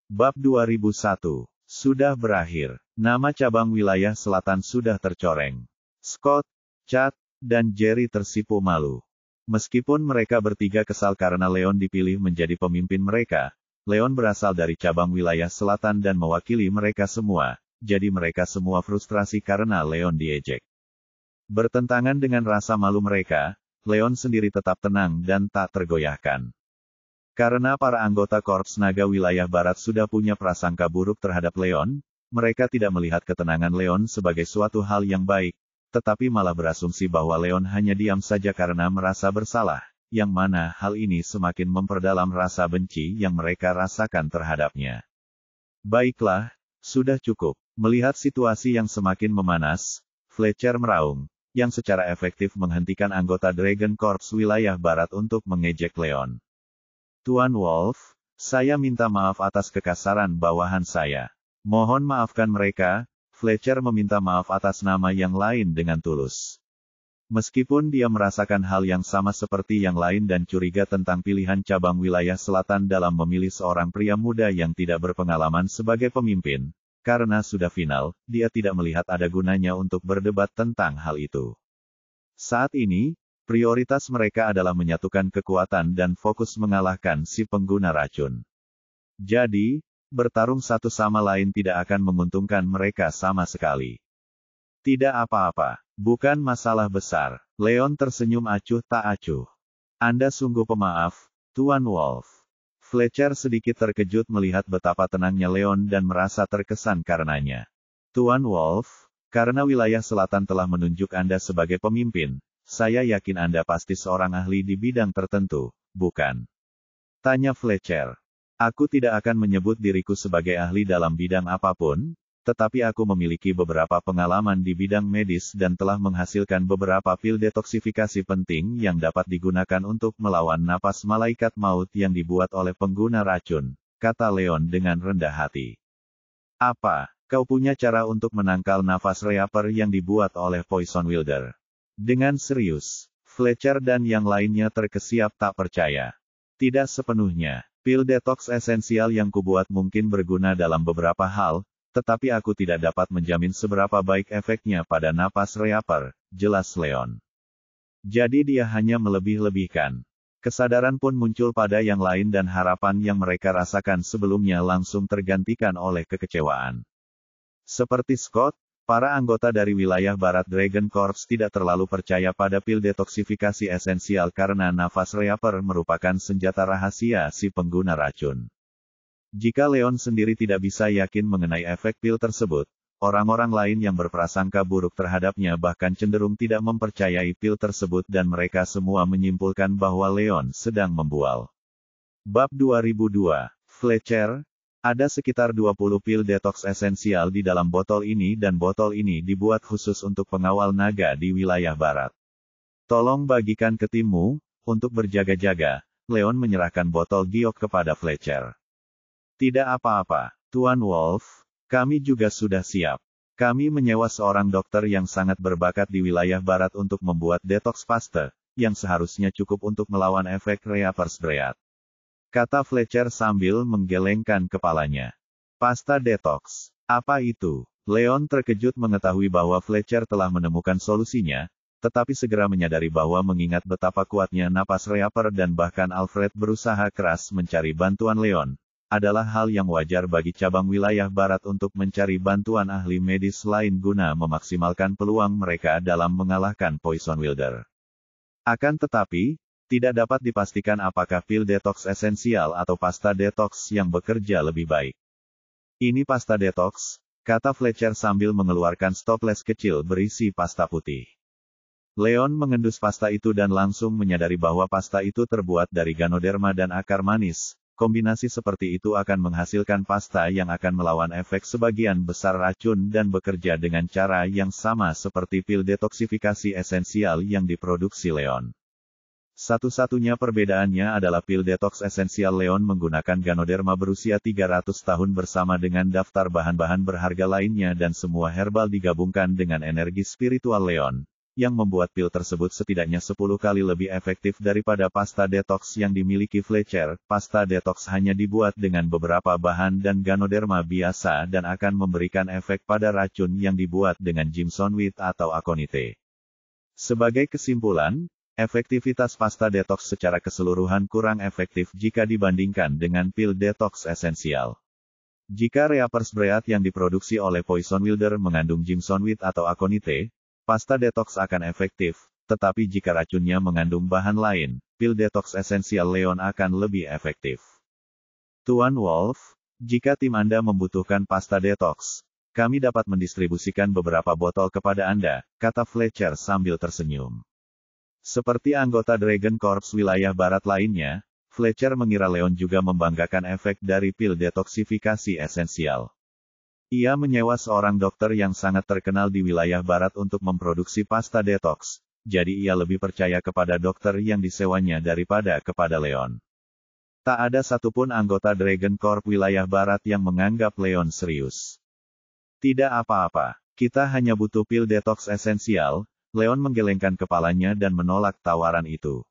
Bab 2001. Sudah berakhir. Nama cabang wilayah selatan sudah tercoreng. Scott, Chad, dan Jerry tersipu malu. Meskipun mereka bertiga kesal karena Leon dipilih menjadi pemimpin mereka, Leon berasal dari cabang wilayah selatan dan mewakili mereka semua, jadi mereka semua frustrasi karena Leon diejek. Bertentangan dengan rasa malu mereka, Leon sendiri tetap tenang dan tak tergoyahkan. Karena para anggota Korps Naga Wilayah Barat sudah punya prasangka buruk terhadap Leon, mereka tidak melihat ketenangan Leon sebagai suatu hal yang baik, tetapi malah berasumsi bahwa Leon hanya diam saja karena merasa bersalah, yang mana hal ini semakin memperdalam rasa benci yang mereka rasakan terhadapnya. Baiklah, sudah cukup. Melihat situasi yang semakin memanas, Fletcher meraung, yang secara efektif menghentikan anggota Dragon Corps Wilayah Barat untuk mengejek Leon. Tuan Wolf, saya minta maaf atas kekasaran bawahan saya. Mohon maafkan mereka. Fletcher meminta maaf atas nama yang lain dengan tulus. Meskipun dia merasakan hal yang sama seperti yang lain dan curiga tentang pilihan cabang wilayah selatan dalam memilih seorang pria muda yang tidak berpengalaman sebagai pemimpin, karena sudah final, dia tidak melihat ada gunanya untuk berdebat tentang hal itu. Saat ini, prioritas mereka adalah menyatukan kekuatan dan fokus mengalahkan si pengguna racun. Jadi, bertarung satu sama lain tidak akan menguntungkan mereka sama sekali. Tidak apa-apa, bukan masalah besar. Leon tersenyum acuh tak acuh. Anda sungguh pemaaf, Tuan Wolf. Fletcher sedikit terkejut melihat betapa tenangnya Leon dan merasa terkesan karenanya. Tuan Wolf, karena wilayah selatan telah menunjuk Anda sebagai pemimpin, saya yakin Anda pasti seorang ahli di bidang tertentu, bukan? Tanya Fletcher. Aku tidak akan menyebut diriku sebagai ahli dalam bidang apapun, tetapi aku memiliki beberapa pengalaman di bidang medis dan telah menghasilkan beberapa pil detoksifikasi penting yang dapat digunakan untuk melawan napas malaikat maut yang dibuat oleh pengguna racun, kata Leon dengan rendah hati. Apa, kau punya cara untuk menangkal nafas Reaper yang dibuat oleh Poison Wilder? Dengan serius, Fletcher dan yang lainnya terkesiap tak percaya. Tidak sepenuhnya. Pil detox esensial yang kubuat mungkin berguna dalam beberapa hal, tetapi aku tidak dapat menjamin seberapa baik efeknya pada napas Reaper, jelas Leon. Jadi dia hanya melebih-lebihkan. Kesadaran pun muncul pada yang lain dan harapan yang mereka rasakan sebelumnya langsung tergantikan oleh kekecewaan. Seperti Scott, para anggota dari wilayah Barat Dragon Corps tidak terlalu percaya pada pil detoksifikasi esensial karena nafas Reaper merupakan senjata rahasia si pengguna racun. Jika Leon sendiri tidak bisa yakin mengenai efek pil tersebut, orang-orang lain yang berprasangka buruk terhadapnya bahkan cenderung tidak mempercayai pil tersebut dan mereka semua menyimpulkan bahwa Leon sedang membual. Bab 2002, Fletcher. Ada sekitar 20 pil detox esensial di dalam botol ini dan botol ini dibuat khusus untuk pengawal naga di wilayah barat. Tolong bagikan ke timmu, untuk berjaga-jaga. Leon menyerahkan botol giok kepada Fletcher. Tidak apa-apa, Tuan Wolf, kami juga sudah siap. Kami menyewa seorang dokter yang sangat berbakat di wilayah barat untuk membuat detox paste, yang seharusnya cukup untuk melawan efek Reaper's Breath. Kata Fletcher sambil menggelengkan kepalanya. Pasta detox. Apa itu? Leon terkejut mengetahui bahwa Fletcher telah menemukan solusinya, tetapi segera menyadari bahwa mengingat betapa kuatnya napas Reaper dan bahkan Alfred berusaha keras mencari bantuan Leon, adalah hal yang wajar bagi cabang wilayah barat untuk mencari bantuan ahli medis lain guna memaksimalkan peluang mereka dalam mengalahkan Poison Wilder. Akan tetapi, tidak dapat dipastikan apakah pil detox esensial atau pasta detox yang bekerja lebih baik. Ini pasta detox, kata Fletcher sambil mengeluarkan stoples kecil berisi pasta putih. Leon mengendus pasta itu dan langsung menyadari bahwa pasta itu terbuat dari ganoderma dan akar manis. Kombinasi seperti itu akan menghasilkan pasta yang akan melawan efek sebagian besar racun dan bekerja dengan cara yang sama seperti pil detoksifikasi esensial yang diproduksi Leon. Satu-satunya perbedaannya adalah pil detox esensial Leon menggunakan ganoderma berusia 300 tahun bersama dengan daftar bahan-bahan berharga lainnya dan semua herbal digabungkan dengan energi spiritual Leon, yang membuat pil tersebut setidaknya 10 kali lebih efektif daripada pasta detox yang dimiliki Fletcher. Pasta detox hanya dibuat dengan beberapa bahan dan Ganoderma biasa dan akan memberikan efek pada racun yang dibuat dengan Gimsonweed atau Aconite. Sebagai kesimpulan, efektivitas pasta detox secara keseluruhan kurang efektif jika dibandingkan dengan pil detox esensial. Jika reapers berat yang diproduksi oleh Poison Wilder mengandung Gimsonweed atau Aconite, pasta detox akan efektif, tetapi jika racunnya mengandung bahan lain, pil detox esensial Leon akan lebih efektif. Tuan Wolf, jika tim Anda membutuhkan pasta detox, kami dapat mendistribusikan beberapa botol kepada Anda, kata Fletcher sambil tersenyum. Seperti anggota Dragon Corps wilayah barat lainnya, Fletcher mengira Leon juga membanggakan efek dari pil detoksifikasi esensial. Ia menyewa seorang dokter yang sangat terkenal di wilayah barat untuk memproduksi pasta detox, jadi ia lebih percaya kepada dokter yang disewanya daripada kepada Leon. Tak ada satupun anggota Dragon Corps wilayah barat yang menganggap Leon serius. Tidak apa-apa, kita hanya butuh pil detox esensial. Leon menggelengkan kepalanya dan menolak tawaran itu.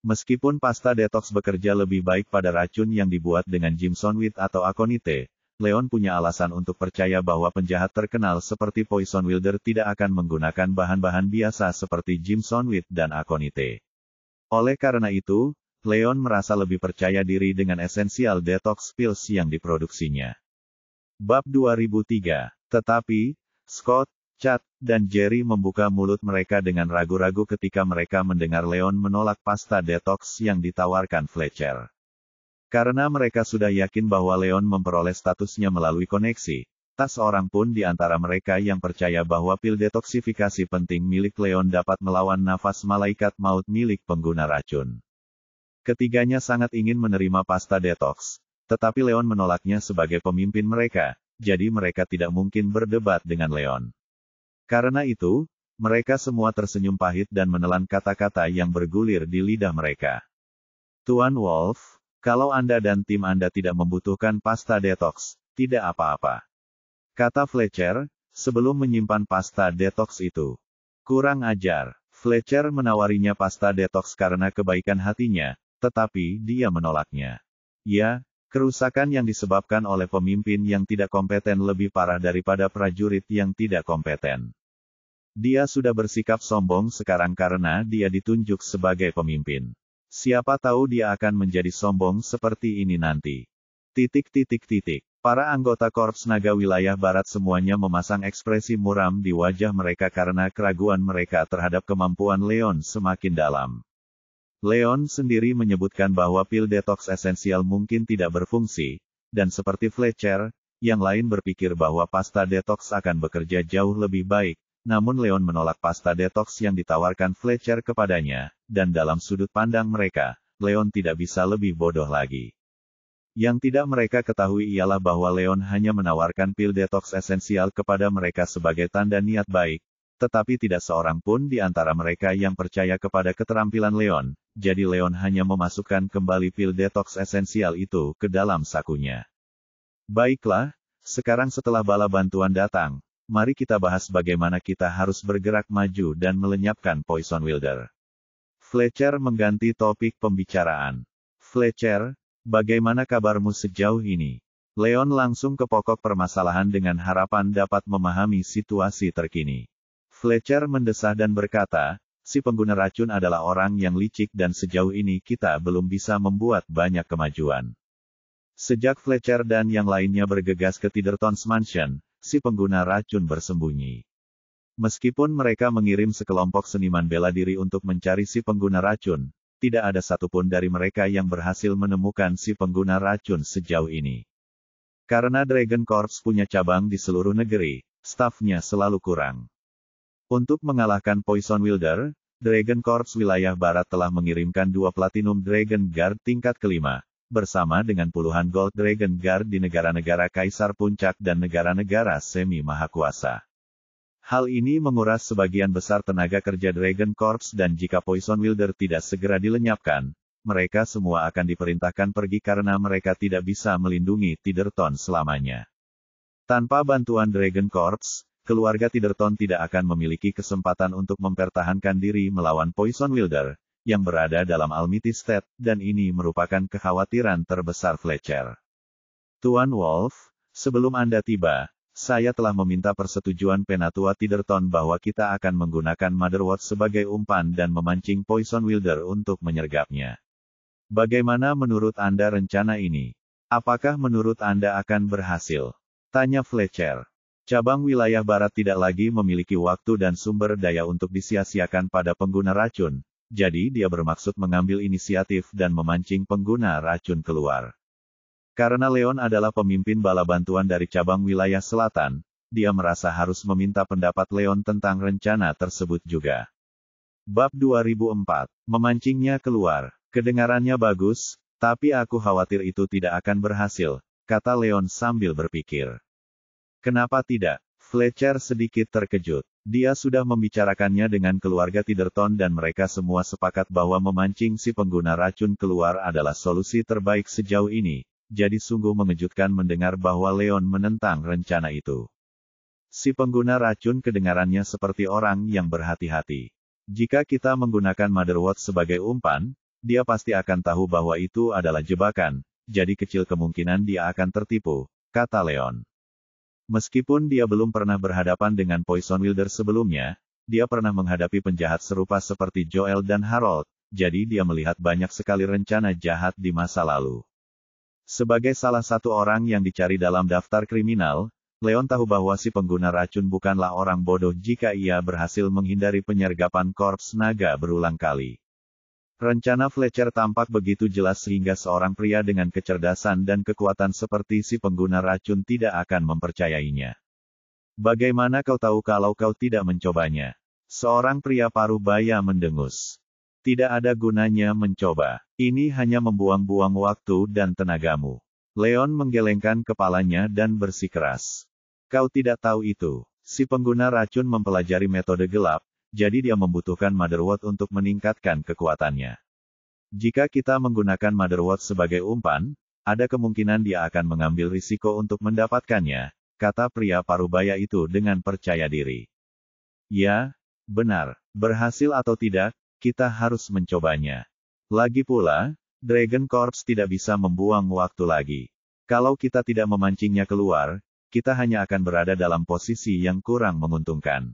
Meskipun pasta detox bekerja lebih baik pada racun yang dibuat dengan Gimsonweed atau Aconite, Leon punya alasan untuk percaya bahwa penjahat terkenal seperti Poison Wilder tidak akan menggunakan bahan-bahan biasa seperti Gimsonweed dan Aconite. Oleh karena itu, Leon merasa lebih percaya diri dengan Essential Detox Pills yang diproduksinya. Bab 2003. Tetapi, Scott, Chad, dan Jerry membuka mulut mereka dengan ragu-ragu ketika mereka mendengar Leon menolak pasta detox yang ditawarkan Fletcher. Karena mereka sudah yakin bahwa Leon memperoleh statusnya melalui koneksi, tak seorang pun di antara mereka yang percaya bahwa pil detoksifikasi penting milik Leon dapat melawan nafas malaikat maut milik pengguna racun. Ketiganya sangat ingin menerima pasta detox, tetapi Leon menolaknya sebagai pemimpin mereka, jadi mereka tidak mungkin berdebat dengan Leon. Karena itu, mereka semua tersenyum pahit dan menelan kata-kata yang bergulir di lidah mereka. Tuan Wolf, kalau Anda dan tim Anda tidak membutuhkan pasta detox, tidak apa-apa, kata Fletcher, sebelum menyimpan pasta detox itu. Kurang ajar. Fletcher menawarinya pasta detox karena kebaikan hatinya, tetapi dia menolaknya. Ya, kerusakan yang disebabkan oleh pemimpin yang tidak kompeten lebih parah daripada prajurit yang tidak kompeten. Dia sudah bersikap sombong sekarang karena dia ditunjuk sebagai pemimpin. Siapa tahu dia akan menjadi sombong seperti ini nanti. Para anggota Korps Naga Wilayah Barat semuanya memasang ekspresi muram di wajah mereka karena keraguan mereka terhadap kemampuan Leon semakin dalam. Leon sendiri menyebutkan bahwa pil detox esensial mungkin tidak berfungsi, dan seperti Fletcher, yang lain berpikir bahwa pasta detox akan bekerja jauh lebih baik. Namun Leon menolak pasta detox yang ditawarkan Fletcher kepadanya, dan dalam sudut pandang mereka, Leon tidak bisa lebih bodoh lagi. Yang tidak mereka ketahui ialah bahwa Leon hanya menawarkan pil detox esensial kepada mereka sebagai tanda niat baik, tetapi tidak seorang pun di antara mereka yang percaya kepada keterampilan Leon, jadi Leon hanya memasukkan kembali pil detox esensial itu ke dalam sakunya. Baiklah, sekarang setelah bala bantuan datang, mari kita bahas bagaimana kita harus bergerak maju dan melenyapkan Poison Wilder. Fletcher mengganti topik pembicaraan. Fletcher, bagaimana kabarmu sejauh ini? Leon langsung ke pokok permasalahan dengan harapan dapat memahami situasi terkini. Fletcher mendesah dan berkata, si pengguna racun adalah orang yang licik dan sejauh ini kita belum bisa membuat banyak kemajuan. Sejak Fletcher dan yang lainnya bergegas ke Tidderton's Mansion, si pengguna racun bersembunyi. Meskipun mereka mengirim sekelompok seniman bela diri untuk mencari si pengguna racun, tidak ada satupun dari mereka yang berhasil menemukan si pengguna racun sejauh ini. Karena Dragon Corps punya cabang di seluruh negeri, stafnya selalu kurang. Untuk mengalahkan Poison Wilder, Dragon Corps wilayah barat telah mengirimkan 2 Platinum Dragon Guard tingkat kelima, bersama dengan puluhan Gold Dragon Guard di negara-negara Kaisar Puncak dan negara-negara semi-mahakuasa. Hal ini menguras sebagian besar tenaga kerja Dragon Corps dan jika Poison Wilder tidak segera dilenyapkan, mereka semua akan diperintahkan pergi karena mereka tidak bisa melindungi Tidderton selamanya. Tanpa bantuan Dragon Corps, keluarga Tiderton tidak akan memiliki kesempatan untuk mempertahankan diri melawan Poison Wilder, yang berada dalam Almighty State, dan ini merupakan kekhawatiran terbesar Fletcher. Tuan Wolf, sebelum Anda tiba, saya telah meminta persetujuan Penatua Tiderton bahwa kita akan menggunakan Motherwort sebagai umpan dan memancing Poison Wilder untuk menyergapnya. Bagaimana menurut Anda rencana ini? Apakah menurut Anda akan berhasil? Tanya Fletcher. Cabang wilayah barat tidak lagi memiliki waktu dan sumber daya untuk disia-siakan pada pengguna racun, jadi dia bermaksud mengambil inisiatif dan memancing pengguna racun keluar. Karena Leon adalah pemimpin bala bantuan dari cabang wilayah selatan, dia merasa harus meminta pendapat Leon tentang rencana tersebut juga. Bab 2004. Memancingnya keluar. Kedengarannya bagus, tapi aku khawatir itu tidak akan berhasil, kata Leon sambil berpikir. Kenapa tidak? Fletcher sedikit terkejut. Dia sudah membicarakannya dengan keluarga Tiderton dan mereka semua sepakat bahwa memancing si pengguna racun keluar adalah solusi terbaik sejauh ini. Jadi sungguh mengejutkan mendengar bahwa Leon menentang rencana itu. Si pengguna racun kedengarannya seperti orang yang berhati-hati. Jika kita menggunakan Motherwort sebagai umpan, dia pasti akan tahu bahwa itu adalah jebakan, jadi kecil kemungkinan dia akan tertipu, kata Leon. Meskipun dia belum pernah berhadapan dengan Poison Wilder sebelumnya, dia pernah menghadapi penjahat serupa seperti Joel dan Harold, jadi dia melihat banyak sekali rencana jahat di masa lalu. Sebagai salah satu orang yang dicari dalam daftar kriminal, Leon tahu bahwa si pengguna racun bukanlah orang bodoh jika ia berhasil menghindari penyergapan korps naga berulang kali. Rencana Fletcher tampak begitu jelas sehingga seorang pria dengan kecerdasan dan kekuatan seperti si pengguna racun tidak akan mempercayainya. Bagaimana kau tahu kalau kau tidak mencobanya? Seorang pria paruh baya mendengus. Tidak ada gunanya mencoba. Ini hanya membuang-buang waktu dan tenagamu. Leon menggelengkan kepalanya dan bersikeras. Kau tidak tahu itu. Si pengguna racun mempelajari metode gelap, jadi dia membutuhkan Motherwort untuk meningkatkan kekuatannya. Jika kita menggunakan Motherwort sebagai umpan, ada kemungkinan dia akan mengambil risiko untuk mendapatkannya, kata pria parubaya itu dengan percaya diri. Ya, benar. Berhasil atau tidak, kita harus mencobanya. Lagi pula, Dragon Corps tidak bisa membuang waktu lagi. Kalau kita tidak memancingnya keluar, kita hanya akan berada dalam posisi yang kurang menguntungkan.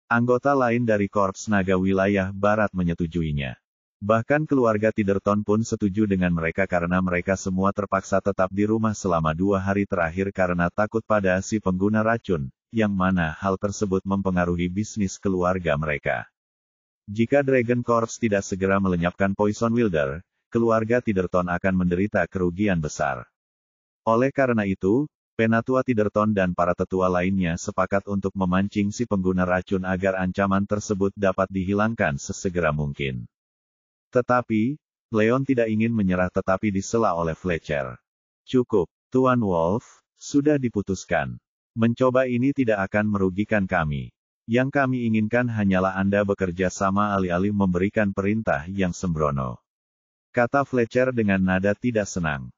Anggota lain dari Korps Naga Wilayah Barat menyetujuinya. Bahkan keluarga Tiderton pun setuju dengan mereka karena mereka semua terpaksa tetap di rumah selama 2 hari terakhir karena takut pada si pengguna racun, yang mana hal tersebut mempengaruhi bisnis keluarga mereka. Jika Dragon Corps tidak segera melenyapkan Poison Wilder, keluarga Tiderton akan menderita kerugian besar. Oleh karena itu, Penatua Tiderton dan para tetua lainnya sepakat untuk memancing si pengguna racun agar ancaman tersebut dapat dihilangkan sesegera mungkin. Tetapi, Leon tidak ingin menyerah tetapi disela oleh Fletcher. Cukup, Tuan Wolf, sudah diputuskan. Mencoba ini tidak akan merugikan kami. Yang kami inginkan hanyalah Anda bekerja sama alih-alih memberikan perintah yang sembrono. Kata Fletcher dengan nada tidak senang.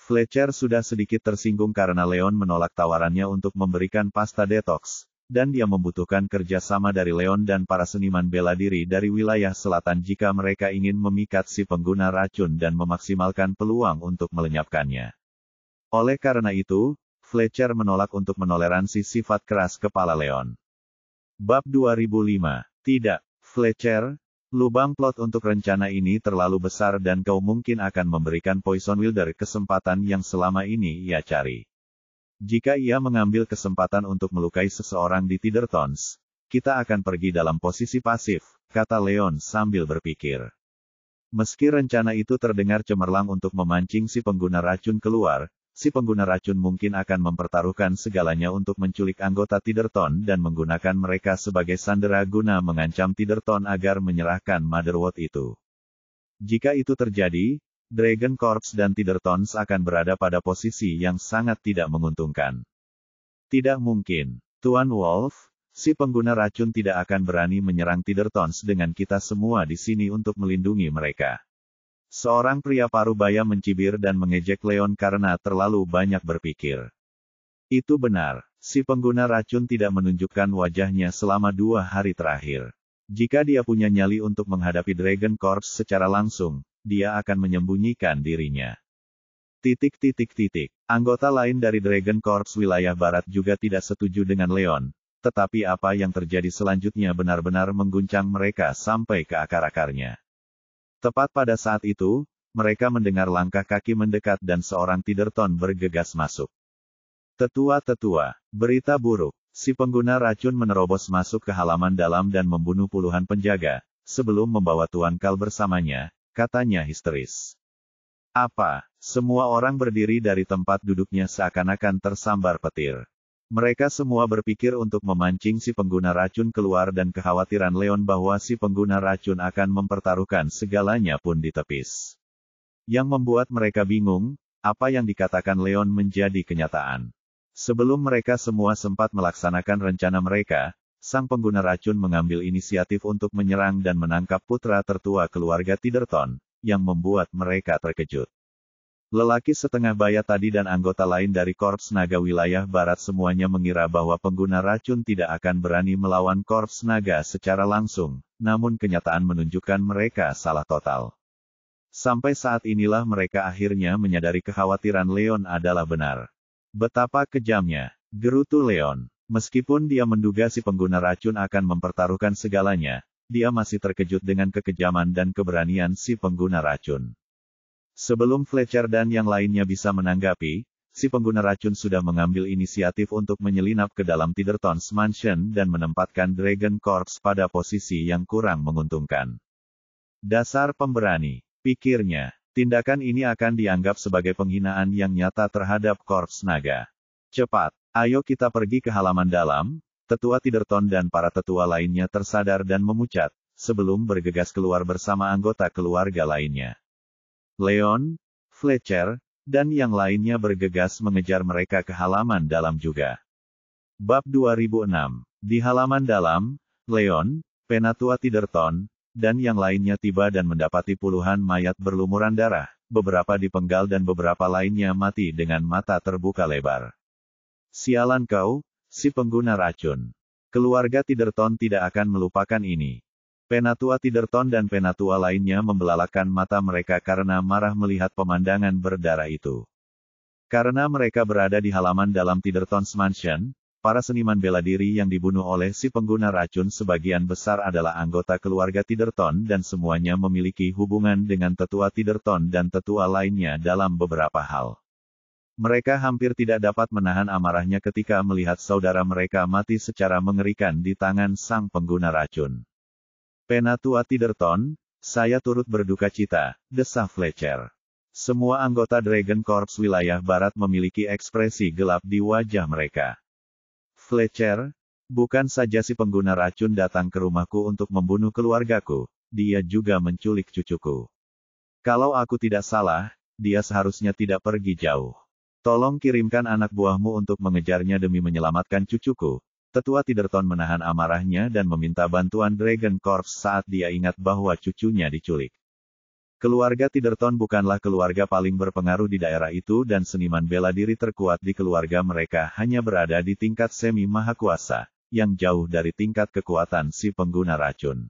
Fletcher sudah sedikit tersinggung karena Leon menolak tawarannya untuk memberikan pasta detox, dan dia membutuhkan kerjasama dari Leon dan para seniman bela diri dari wilayah selatan jika mereka ingin memikat si pengguna racun dan memaksimalkan peluang untuk melenyapkannya. Oleh karena itu, Fletcher menolak untuk menoleransi sifat keras kepala Leon. Bab 2005. Tidak, Fletcher, lubang plot untuk rencana ini terlalu besar dan kau mungkin akan memberikan Poison Wilder kesempatan yang selama ini ia cari. Jika ia mengambil kesempatan untuk melukai seseorang di Tidertons, kita akan pergi dalam posisi pasif, kata Leon sambil berpikir. Meski rencana itu terdengar cemerlang untuk memancing si pengguna racun keluar, si pengguna racun mungkin akan mempertaruhkan segalanya untuk menculik anggota Tiderton dan menggunakan mereka sebagai sandera guna mengancam Tiderton agar menyerahkan Motherwort itu. Jika itu terjadi, Dragon Corps dan Tidertons akan berada pada posisi yang sangat tidak menguntungkan. Tidak mungkin, Tuan Wolf, si pengguna racun tidak akan berani menyerang Tidertons dengan kita semua di sini untuk melindungi mereka. Seorang pria parubaya mencibir dan mengejek Leon karena terlalu banyak berpikir. Itu benar, Si pengguna racun tidak menunjukkan wajahnya selama 2 hari terakhir. Jika dia punya nyali untuk menghadapi Dragon Corps secara langsung, dia akan menyembunyikan dirinya. Anggota lain dari Dragon Corps wilayah barat juga tidak setuju dengan Leon, tetapi apa yang terjadi selanjutnya benar-benar mengguncang mereka sampai ke akar-akarnya. Tepat pada saat itu, mereka mendengar langkah kaki mendekat dan seorang Tidderton bergegas masuk. Tetua, berita buruk. Si pengguna racun menerobos masuk ke halaman dalam dan membunuh puluhan penjaga, sebelum membawa Tuan Kal bersamanya, katanya histeris. Apa? Semua orang berdiri dari tempat duduknya seakan-akan tersambar petir. Mereka semua berpikir untuk memancing si pengguna racun keluar dan kekhawatiran Leon bahwa si pengguna racun akan mempertaruhkan segalanya pun ditepis. Yang membuat mereka bingung, apa yang dikatakan Leon menjadi kenyataan. Sebelum mereka semua sempat melaksanakan rencana mereka, sang pengguna racun mengambil inisiatif untuk menyerang dan menangkap putra tertua keluarga Tidderton, yang membuat mereka terkejut. Lelaki setengah baya tadi dan anggota lain dari Korps Naga wilayah barat semuanya mengira bahwa pengguna racun tidak akan berani melawan Korps Naga secara langsung, namun kenyataan menunjukkan mereka salah total. Sampai saat inilah mereka akhirnya menyadari kekhawatiran Leon adalah benar. Betapa kejamnya, gerutu Leon. Meskipun dia menduga si pengguna racun akan mempertaruhkan segalanya, dia masih terkejut dengan kekejaman dan keberanian si pengguna racun. Sebelum Fletcher dan yang lainnya bisa menanggapi, si pengguna racun sudah mengambil inisiatif untuk menyelinap ke dalam Tidderton's Mansion dan menempatkan Dragon Corps pada posisi yang kurang menguntungkan. Dasar pemberani, pikirnya. Tindakan ini akan dianggap sebagai penghinaan yang nyata terhadap Korps Naga. Cepat, ayo kita pergi ke halaman dalam. Tetua Tidderton dan para tetua lainnya tersadar dan memucat, sebelum bergegas keluar bersama anggota keluarga lainnya. Leon, Fletcher, dan yang lainnya bergegas mengejar mereka ke halaman dalam juga. Bab 2006. Di halaman dalam, Leon, Penatua Tidderton, dan yang lainnya tiba dan mendapati puluhan mayat berlumuran darah, beberapa dipenggal dan beberapa lainnya mati dengan mata terbuka lebar. Sialan kau, si pengguna racun. Keluarga Tidderton tidak akan melupakan ini. Penatua Tidderton dan penatua lainnya membelalakan mata mereka karena marah melihat pemandangan berdarah itu. Karena mereka berada di halaman dalam Tidderton's Mansion, para seniman bela diri yang dibunuh oleh si pengguna racun sebagian besar adalah anggota keluarga Tidderton dan semuanya memiliki hubungan dengan tetua Tidderton dan tetua lainnya dalam beberapa hal. Mereka hampir tidak dapat menahan amarahnya ketika melihat saudara mereka mati secara mengerikan di tangan sang pengguna racun. Penatua Tidderton, saya turut berduka cita, desah Fletcher. Semua anggota Dragon Corps wilayah barat memiliki ekspresi gelap di wajah mereka. Fletcher, bukan saja si pengguna racun datang ke rumahku untuk membunuh keluargaku, dia juga menculik cucuku. Kalau aku tidak salah, dia seharusnya tidak pergi jauh. Tolong kirimkan anak buahmu untuk mengejarnya demi menyelamatkan cucuku. Tetua Tidderton menahan amarahnya dan meminta bantuan Dragon Corps saat dia ingat bahwa cucunya diculik. Keluarga Tidderton bukanlah keluarga paling berpengaruh di daerah itu dan seniman bela diri terkuat di keluarga mereka hanya berada di tingkat semi-mahakuasa, yang jauh dari tingkat kekuatan si pengguna racun.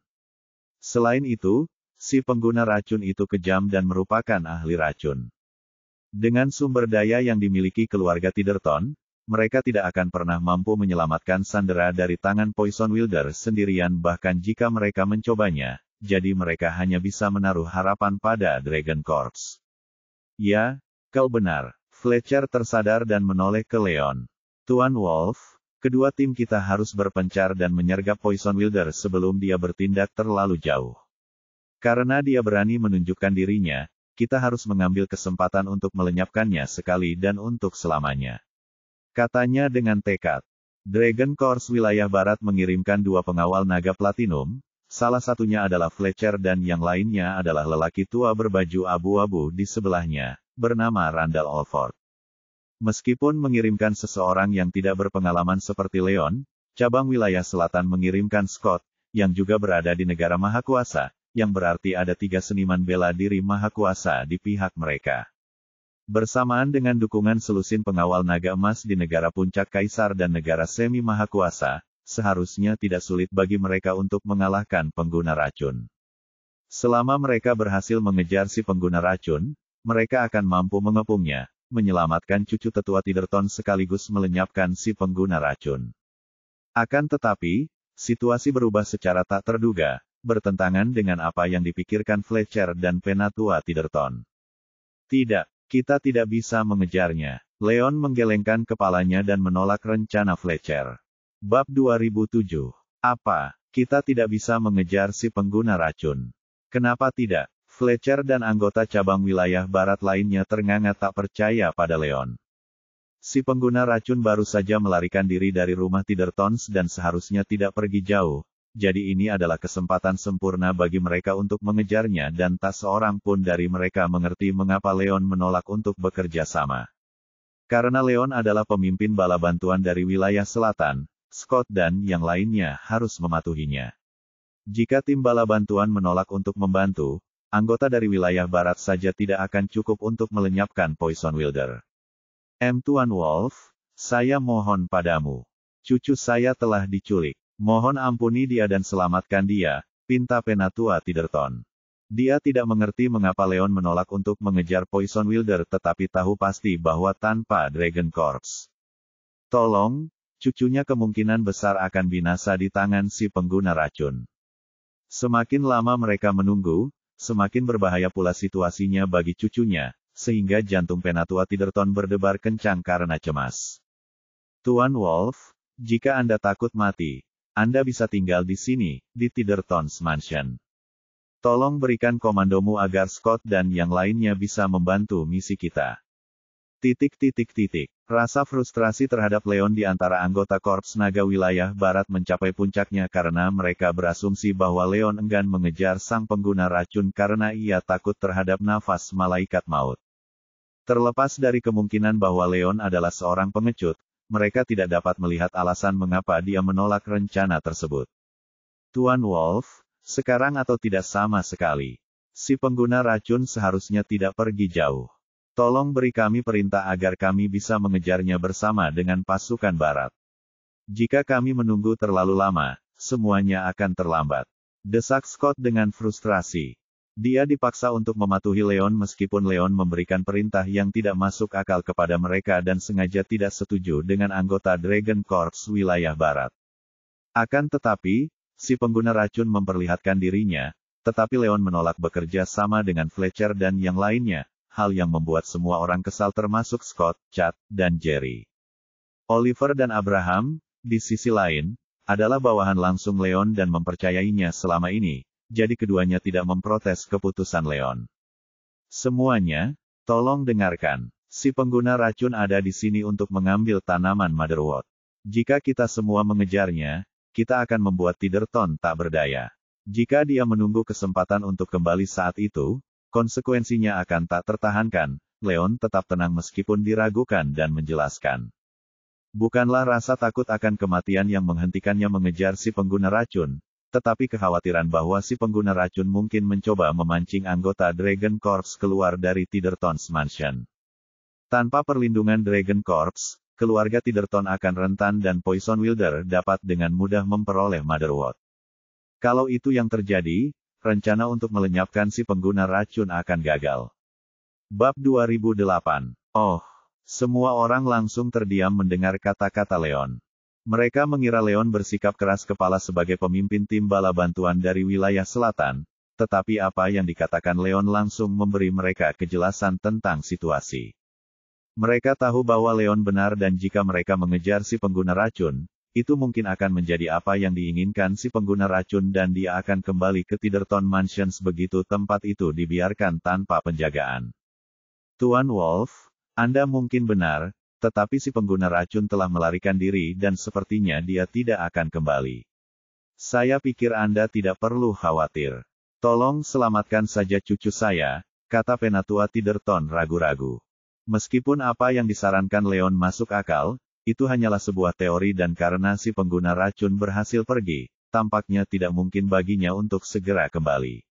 Selain itu, si pengguna racun itu kejam dan merupakan ahli racun. Dengan sumber daya yang dimiliki keluarga Tidderton, mereka tidak akan pernah mampu menyelamatkan Sandera dari tangan Poison Wielder sendirian bahkan jika mereka mencobanya. Jadi mereka hanya bisa menaruh harapan pada Dragon Corps. Ya, kau benar. Fletcher tersadar dan menoleh ke Leon. Tuan Wolf, kedua tim kita harus berpencar dan menyergap Poison Wielder sebelum dia bertindak terlalu jauh. Karena dia berani menunjukkan dirinya, kita harus mengambil kesempatan untuk melenyapkannya sekali dan untuk selamanya. Katanya dengan tekad. Dragon Corps wilayah barat mengirimkan 2 pengawal naga platinum. Salah satunya adalah Fletcher dan yang lainnya adalah lelaki tua berbaju abu-abu di sebelahnya, bernama Randall Alford. Meskipun mengirimkan seseorang yang tidak berpengalaman seperti Leon, cabang wilayah selatan mengirimkan Scott, yang juga berada di negara Mahakuasa, yang berarti ada 3 seniman bela diri Mahakuasa di pihak mereka. Bersamaan dengan dukungan selusin pengawal naga emas di negara puncak kaisar dan negara semi mahakuasa, seharusnya tidak sulit bagi mereka untuk mengalahkan pengguna racun. Selama mereka berhasil mengejar si pengguna racun, mereka akan mampu mengepungnya, menyelamatkan cucu tetua Tidderton sekaligus melenyapkan si pengguna racun. Akan tetapi, situasi berubah secara tak terduga, bertentangan dengan apa yang dipikirkan Fletcher dan Penatua Tidderton. Tidak. Kita tidak bisa mengejarnya. Leon menggelengkan kepalanya dan menolak rencana Fletcher. Bab 2007. Apa? Kita tidak bisa mengejar si pengguna racun. Kenapa tidak? Fletcher dan anggota cabang wilayah barat lainnya ternganga tak percaya pada Leon. Si pengguna racun baru saja melarikan diri dari rumah Tiddertons dan seharusnya tidak pergi jauh. Jadi ini adalah kesempatan sempurna bagi mereka untuk mengejarnya dan tak seorang pun dari mereka mengerti mengapa Leon menolak untuk bekerja sama. Karena Leon adalah pemimpin bala bantuan dari wilayah selatan, Scott dan yang lainnya harus mematuhinya. Jika tim bala bantuan menolak untuk membantu, anggota dari wilayah barat saja tidak akan cukup untuk melenyapkan Poison Wilder. Tuan Wolf, saya mohon padamu. Cucu saya telah diculik. Mohon ampuni dia dan selamatkan dia, pinta Penatua Tidderton. Dia tidak mengerti mengapa Leon menolak untuk mengejar Poison Wilder tetapi tahu pasti bahwa tanpa Dragon Corps, tolong, cucunya kemungkinan besar akan binasa di tangan si pengguna racun. Semakin lama mereka menunggu, semakin berbahaya pula situasinya bagi cucunya, sehingga jantung Penatua Tidderton berdebar kencang karena cemas. Tuan Wolf, jika Anda takut mati, Anda bisa tinggal di sini, di Tidderton's Mansion. Tolong berikan komandomu agar Scott dan yang lainnya bisa membantu misi kita. Rasa frustrasi terhadap Leon di antara anggota Korps Naga Wilayah Barat mencapai puncaknya karena mereka berasumsi bahwa Leon enggan mengejar sang pengguna racun karena ia takut terhadap nafas malaikat maut. Terlepas dari kemungkinan bahwa Leon adalah seorang pengecut, mereka tidak dapat melihat alasan mengapa dia menolak rencana tersebut. Tuan Wolf, sekarang atau tidak sama sekali. Si pengguna racun seharusnya tidak pergi jauh. Tolong beri kami perintah agar kami bisa mengejarnya bersama dengan pasukan barat. Jika kami menunggu terlalu lama, semuanya akan terlambat. Desak Scott dengan frustrasi. Dia dipaksa untuk mematuhi Leon meskipun Leon memberikan perintah yang tidak masuk akal kepada mereka dan sengaja tidak setuju dengan anggota Dragon Corps wilayah barat. Akan tetapi, si pengguna racun memperlihatkan dirinya, tetapi Leon menolak bekerja sama dengan Fletcher dan yang lainnya, hal yang membuat semua orang kesal termasuk Scott, Chad, dan Jerry. Oliver dan Abraham, di sisi lain, adalah bawahan langsung Leon dan mempercayainya selama ini. Jadi keduanya tidak memprotes keputusan Leon. Semuanya, tolong dengarkan. Si pengguna racun ada di sini untuk mengambil tanaman Motherwort. Jika kita semua mengejarnya, kita akan membuat Tidderton tak berdaya. Jika dia menunggu kesempatan untuk kembali saat itu, konsekuensinya akan tak tertahankan. Leon tetap tenang meskipun diragukan dan menjelaskan. Bukanlah rasa takut akan kematian yang menghentikannya mengejar si pengguna racun, tetapi kekhawatiran bahwa si pengguna racun mungkin mencoba memancing anggota Dragon Corps keluar dari Tidderton's Mansion. Tanpa perlindungan Dragon Corps, keluarga Tidderton akan rentan dan Poison Wilder dapat dengan mudah memperoleh Motherwort. Kalau itu yang terjadi, rencana untuk melenyapkan si pengguna racun akan gagal. Bab 2008. Oh, semua orang langsung terdiam mendengar kata-kata Leon. Mereka mengira Leon bersikap keras kepala sebagai pemimpin tim bala bantuan dari wilayah selatan, tetapi apa yang dikatakan Leon langsung memberi mereka kejelasan tentang situasi. Mereka tahu bahwa Leon benar dan jika mereka mengejar si pengguna racun, itu mungkin akan menjadi apa yang diinginkan si pengguna racun dan dia akan kembali ke Tidderton Mansions begitu tempat itu dibiarkan tanpa penjagaan. Tuan Wolf, Anda mungkin benar, tetapi si pengguna racun telah melarikan diri dan sepertinya dia tidak akan kembali. Saya pikir Anda tidak perlu khawatir. Tolong selamatkan saja cucu saya, kata Penatua Tidderton ragu-ragu. Meskipun apa yang disarankan Leon masuk akal, itu hanyalah sebuah teori dan karena si pengguna racun berhasil pergi, tampaknya tidak mungkin baginya untuk segera kembali.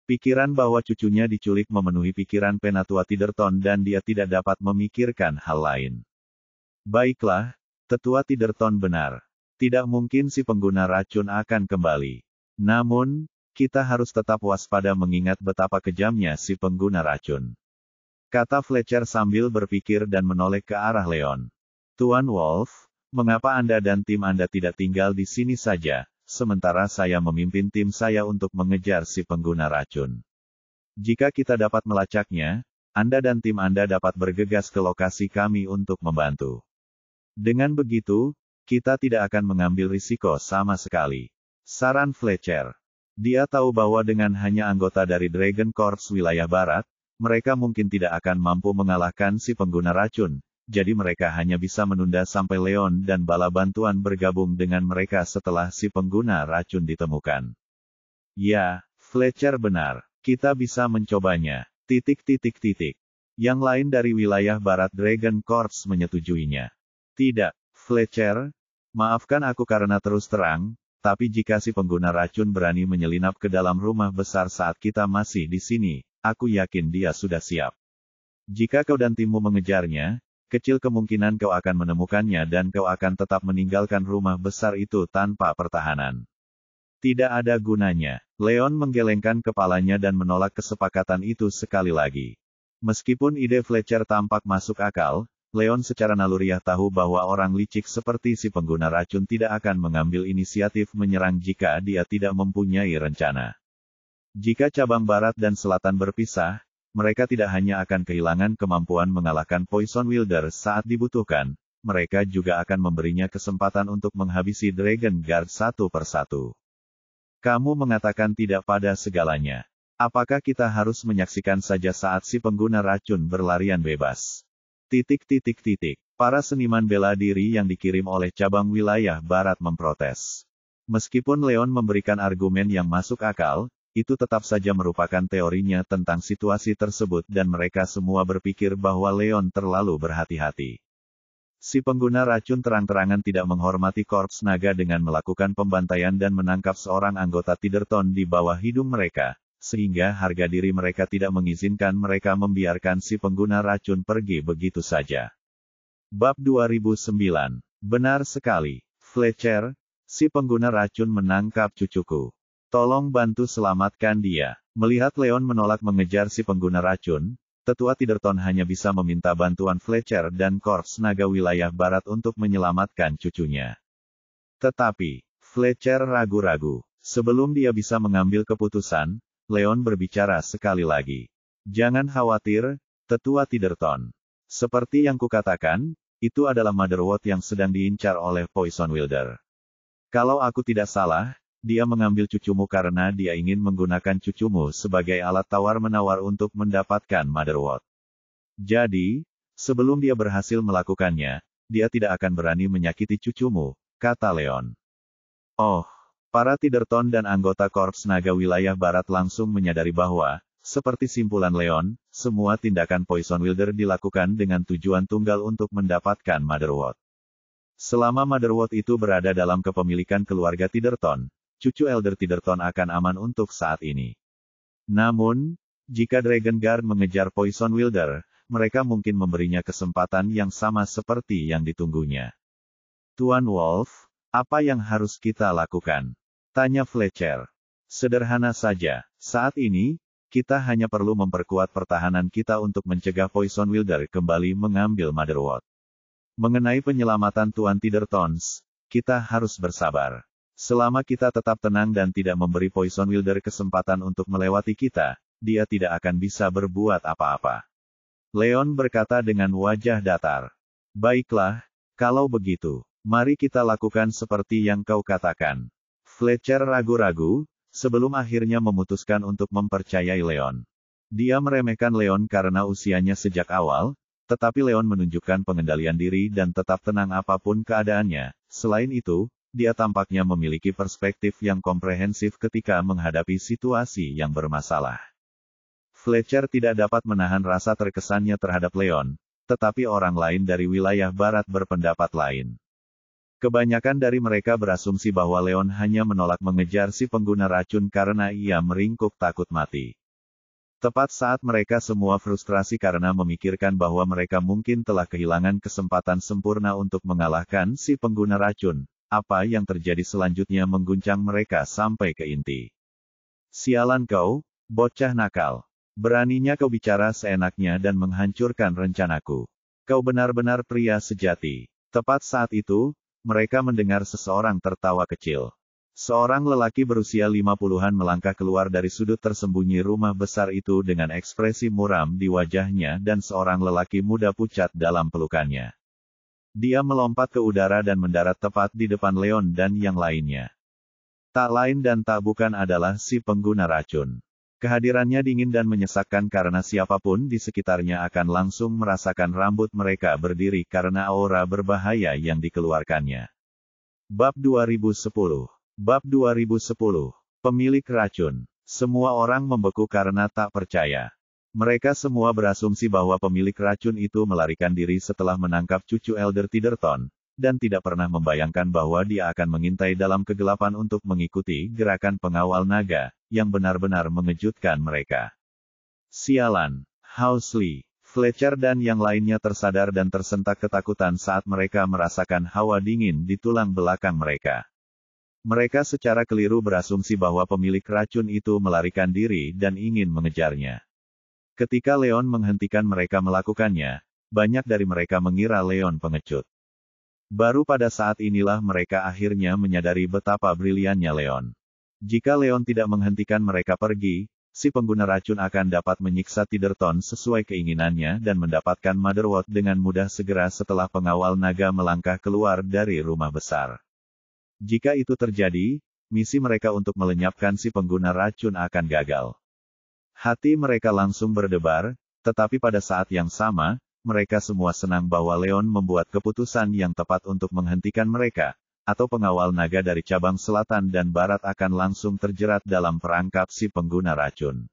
Pikiran bahwa cucunya diculik memenuhi pikiran Penatua Tiderton dan dia tidak dapat memikirkan hal lain. Baiklah, Tetua Tiderton benar. Tidak mungkin si pengguna racun akan kembali. Namun, kita harus tetap waspada mengingat betapa kejamnya si pengguna racun. Kata Fletcher sambil berpikir dan menoleh ke arah Leon. Tuan Wolf, mengapa Anda dan tim Anda tidak tinggal di sini saja, sementara saya memimpin tim saya untuk mengejar si pengguna racun? Jika kita dapat melacaknya, Anda dan tim Anda dapat bergegas ke lokasi kami untuk membantu. Dengan begitu, kita tidak akan mengambil risiko sama sekali. Saran Fletcher. Dia tahu bahwa dengan hanya anggota dari Dragon Corps wilayah barat, mereka mungkin tidak akan mampu mengalahkan si pengguna racun, jadi mereka hanya bisa menunda sampai Leon dan bala bantuan bergabung dengan mereka setelah si pengguna racun ditemukan. Ya, Fletcher benar. Kita bisa mencobanya. ... Yang lain dari wilayah barat Dragon Corps menyetujuinya. Tidak, Fletcher. Maafkan aku karena terus terang, tapi jika si pengguna racun berani menyelinap ke dalam rumah besar saat kita masih di sini, aku yakin dia sudah siap. Jika kau dan timmu mengejarnya, kecil kemungkinan kau akan menemukannya dan kau akan tetap meninggalkan rumah besar itu tanpa pertahanan. Tidak ada gunanya. Leon menggelengkan kepalanya dan menolak kesepakatan itu sekali lagi. Meskipun ide Fletcher tampak masuk akal, Leon secara naluriah tahu bahwa orang licik seperti si pengguna racun tidak akan mengambil inisiatif menyerang jika dia tidak mempunyai rencana. Jika cabang barat dan selatan berpisah, mereka tidak hanya akan kehilangan kemampuan mengalahkan Poison Wielder saat dibutuhkan, mereka juga akan memberinya kesempatan untuk menghabisi Dragon Guard satu persatu. Kamu mengatakan tidak pada segalanya. Apakah kita harus menyaksikan saja saat si pengguna racun berlarian bebas? ... Para seniman bela diri yang dikirim oleh cabang wilayah barat memprotes. Meskipun Leon memberikan argumen yang masuk akal, itu tetap saja merupakan teorinya tentang situasi tersebut dan mereka semua berpikir bahwa Leon terlalu berhati-hati. Si pengguna racun terang-terangan tidak menghormati Korps Naga dengan melakukan pembantaian dan menangkap seorang anggota Tiderton di bawah hidung mereka, sehingga harga diri mereka tidak mengizinkan mereka membiarkan si pengguna racun pergi begitu saja. Bab 2009. Benar sekali, Fletcher, si pengguna racun menangkap cucuku. Tolong bantu selamatkan dia. Melihat Leon menolak mengejar si pengguna racun, Tetua Tiderton hanya bisa meminta bantuan Fletcher dan Korps Naga wilayah barat untuk menyelamatkan cucunya. Tetapi, Fletcher ragu-ragu. Sebelum dia bisa mengambil keputusan, Leon berbicara sekali lagi. Jangan khawatir, Tetua Tiderton. Seperti yang kukatakan, itu adalah Motherwort yang sedang diincar oleh Poison Wielder. Kalau aku tidak salah, dia mengambil cucumu karena dia ingin menggunakan cucumu sebagai alat tawar-menawar untuk mendapatkan Motherwort. Jadi, sebelum dia berhasil melakukannya, dia tidak akan berani menyakiti cucumu, kata Leon. Oh. Para Tiderton dan anggota Korps Naga wilayah barat langsung menyadari bahwa, seperti simpulan Leon, semua tindakan Poison Wielder dilakukan dengan tujuan tunggal untuk mendapatkan Motherwort. Selama Motherwort itu berada dalam kepemilikan keluarga Tiderton, cucu Elder Tiderton akan aman untuk saat ini. Namun, jika Dragon Guard mengejar Poison Wielder, mereka mungkin memberinya kesempatan yang sama seperti yang ditunggunya. Tuan Wolf, apa yang harus kita lakukan? Tanya Fletcher. Sederhana saja, saat ini, kita hanya perlu memperkuat pertahanan kita untuk mencegah Poison Wielder kembali mengambil Motherwort. Mengenai penyelamatan Tuan Tidertons, kita harus bersabar. Selama kita tetap tenang dan tidak memberi Poison Wielder kesempatan untuk melewati kita, dia tidak akan bisa berbuat apa-apa. Leon berkata dengan wajah datar. Baiklah, kalau begitu. Mari kita lakukan seperti yang kau katakan. Fletcher ragu-ragu, sebelum akhirnya memutuskan untuk mempercayai Leon. Dia meremehkan Leon karena usianya sejak awal, tetapi Leon menunjukkan pengendalian diri dan tetap tenang apapun keadaannya. Selain itu, dia tampaknya memiliki perspektif yang komprehensif ketika menghadapi situasi yang bermasalah. Fletcher tidak dapat menahan rasa terkesannya terhadap Leon, tetapi orang lain dari wilayah barat berpendapat lain. Kebanyakan dari mereka berasumsi bahwa Leon hanya menolak mengejar si pengguna racun karena ia meringkuk takut mati. Tepat saat mereka semua frustrasi karena memikirkan bahwa mereka mungkin telah kehilangan kesempatan sempurna untuk mengalahkan si pengguna racun, apa yang terjadi selanjutnya mengguncang mereka sampai ke inti. Sialan kau, bocah nakal. Beraninya kau bicara seenaknya dan menghancurkan rencanaku. Kau benar-benar pria sejati. Tepat saat itu, mereka mendengar seseorang tertawa kecil. Seorang lelaki berusia 50-an melangkah keluar dari sudut tersembunyi rumah besar itu dengan ekspresi muram di wajahnya dan seorang lelaki muda pucat dalam pelukannya. Dia melompat ke udara dan mendarat tepat di depan Leon dan yang lainnya. Tak lain dan tak bukan adalah si pengguna racun. Kehadirannya dingin dan menyesakkan karena siapapun di sekitarnya akan langsung merasakan rambut mereka berdiri karena aura berbahaya yang dikeluarkannya. Bab 2010. Bab 2010. Pemilik racun. Semua orang membeku karena tak percaya. Mereka semua berasumsi bahwa pemilik racun itu melarikan diri setelah menangkap cucu Elder Tidderton, dan tidak pernah membayangkan bahwa dia akan mengintai dalam kegelapan untuk mengikuti gerakan pengawal naga, yang benar-benar mengejutkan mereka. Sialan, Housley, Fletcher dan yang lainnya tersadar dan tersentak ketakutan saat mereka merasakan hawa dingin di tulang belakang mereka. Mereka secara keliru berasumsi bahwa pemilik racun itu melarikan diri dan ingin mengejarnya. Ketika Leon menghentikan mereka melakukannya, banyak dari mereka mengira Leon pengecut. Baru pada saat inilah mereka akhirnya menyadari betapa briliannya Leon. Jika Leon tidak menghentikan mereka pergi, si pengguna racun akan dapat menyiksa Tidderton sesuai keinginannya dan mendapatkan Motherwort dengan mudah segera setelah pengawal naga melangkah keluar dari rumah besar. Jika itu terjadi, misi mereka untuk melenyapkan si pengguna racun akan gagal. Hati mereka langsung berdebar, tetapi pada saat yang sama, mereka semua senang bahwa Leon membuat keputusan yang tepat untuk menghentikan mereka, atau pengawal naga dari cabang selatan dan barat akan langsung terjerat dalam perangkap si pengguna racun.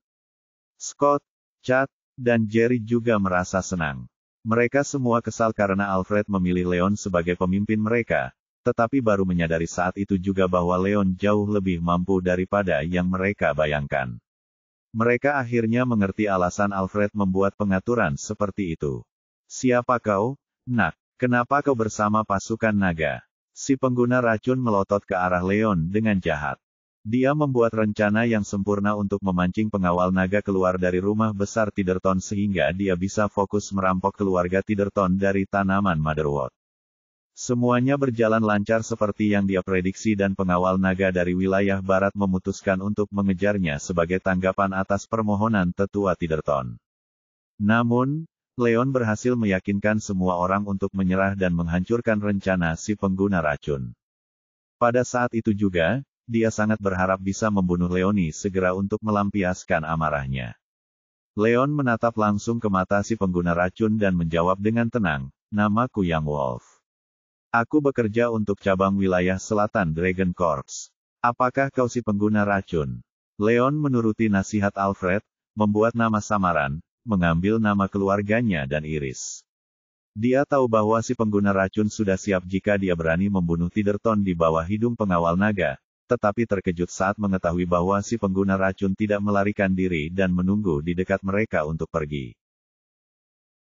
Scott, Chad, dan Jerry juga merasa senang. Mereka semua kesal karena Alfred memilih Leon sebagai pemimpin mereka, tetapi baru menyadari saat itu juga bahwa Leon jauh lebih mampu daripada yang mereka bayangkan. Mereka akhirnya mengerti alasan Alfred membuat pengaturan seperti itu. Siapa kau, nak? Kenapa kau bersama pasukan naga? Si pengguna racun melotot ke arah Leon dengan jahat. Dia membuat rencana yang sempurna untuk memancing pengawal naga keluar dari rumah besar Tidderton sehingga dia bisa fokus merampok keluarga Tidderton dari tanaman Motherwort. Semuanya berjalan lancar seperti yang dia prediksi dan pengawal naga dari wilayah barat memutuskan untuk mengejarnya sebagai tanggapan atas permohonan tetua Tidderton. Namun, Leon berhasil meyakinkan semua orang untuk menyerah dan menghancurkan rencana si pengguna racun. Pada saat itu juga, dia sangat berharap bisa membunuh Leoni segera untuk melampiaskan amarahnya. Leon menatap langsung ke mata si pengguna racun dan menjawab dengan tenang, "Namaku Young Wolf. Aku bekerja untuk cabang wilayah selatan Dragon Corps. Apakah kau si pengguna racun?" Leon menuruti nasihat Alfred, membuat nama samaran, mengambil nama keluarganya dan iris. Dia tahu bahwa si pengguna racun sudah siap jika dia berani membunuh Tidderton di bawah hidung pengawal naga, tetapi terkejut saat mengetahui bahwa si pengguna racun tidak melarikan diri dan menunggu di dekat mereka untuk pergi.